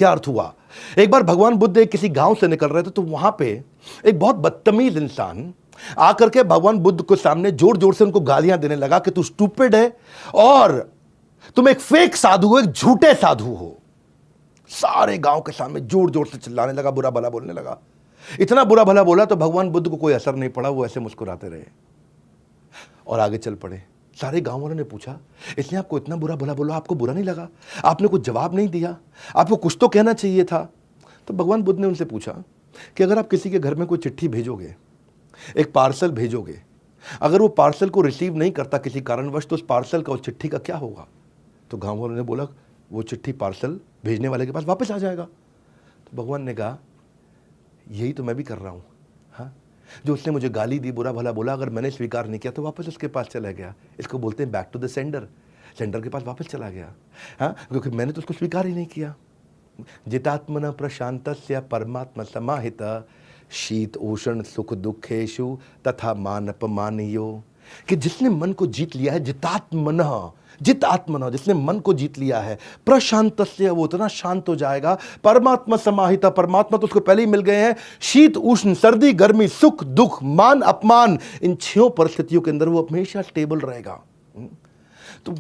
क्या अर्थ हुआ? एक बार भगवान बुद्ध एक किसी गांव से निकल रहे थे, तो वहां पे एक बहुत बदतमीज इंसान आकर के भगवान बुद्ध के सामने जोर जोर से उनको गालियां देने लगा कि तू स्टूपिड है और तुम एक फेक साधु हो, एक झूठे साधु हो। सारे गांव के सामने जोर जोर से चिल्लाने लगा, बुरा भला बोलने लगा। इतना बुरा भला बोला तो भगवान बुद्ध को कोई असर नहीं पड़ा, वो ऐसे मुस्कुराते रहे और आगे चल पड़े। सारे गांव वालों ने पूछा, इसने आपको इतना बुरा भला बोला, आपको बुरा नहीं लगा? आपने कुछ जवाब नहीं दिया, आपको कुछ तो कहना चाहिए था। तो भगवान बुद्ध ने उनसे पूछा कि अगर आप किसी के घर में कोई चिट्ठी भेजोगे, एक पार्सल भेजोगे, अगर वो पार्सल को रिसीव नहीं करता किसी कारणवश, तो उस पार्सल का, उस चिट्ठी का क्या होगा? तो गांव वालों ने बोला, वो चिट्ठी पार्सल भेजने वाले के पास वापस आ जाएगा। तो भगवान ने कहा, यही तो मैं भी कर रहा हूं। हाँ, जो उसने मुझे गाली दी, बुरा भला बोला, अगर मैंने स्वीकार नहीं किया तो वापस उसके पास चला गया। इसको बोलते हैं back to the sender. Sender के पास वापस चला गया। हाँ, क्योंकि मैंने तो उसको स्वीकार ही नहीं किया। जितात्मन प्रशांतस्य परमात्मा समाहित शीत उष्ण सुख दुखेशु तथा मानपमानियो। कि जिसने मन को जीत लिया है, जितात्मन, जिसने मन को जीत लिया है, प्रशांतस्य, वो इतना शांत हो जाएगा। परमात्मा समाहित, परमात्मा तो उसको पहले ही मिल गए हैं। शीत उष्ण, सर्दी गर्मी, सुख दुख, मान अपमान, इन 6 परिस्थितियों के अंदर वो हमेशा स्टेबल रहेगा। तो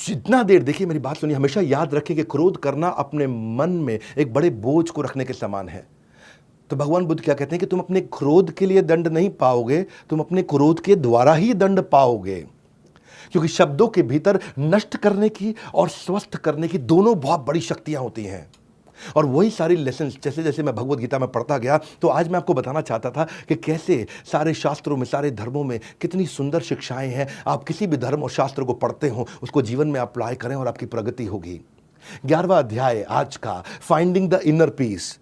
जितना देर, देखिए मेरी बात सुनिए, हमेशा याद रखें कि क्रोध करना अपने मन में एक बड़े बोझ को रखने के समान है। तो भगवान बुद्ध क्या कहते हैं कि तुम अपने क्रोध के लिए दंड नहीं पाओगे, तुम अपने क्रोध के द्वारा ही दंड पाओगे। क्योंकि शब्दों के भीतर नष्ट करने की और स्वस्थ करने की दोनों बहुत बड़ी शक्तियां होती हैं। और वही सारी लेसन्स जैसे जैसे मैं भगवत गीता में पढ़ता गया, तो आज मैं आपको बताना चाहता था कि कैसे सारे शास्त्रों में, सारे धर्मों में कितनी सुंदर शिक्षाएं हैं। आप किसी भी धर्म और शास्त्र को पढ़ते हो, उसको जीवन में अप्लाई करें और आपकी प्रगति होगी। 11वां अध्याय आज का, फाइंडिंग द इनर पीस।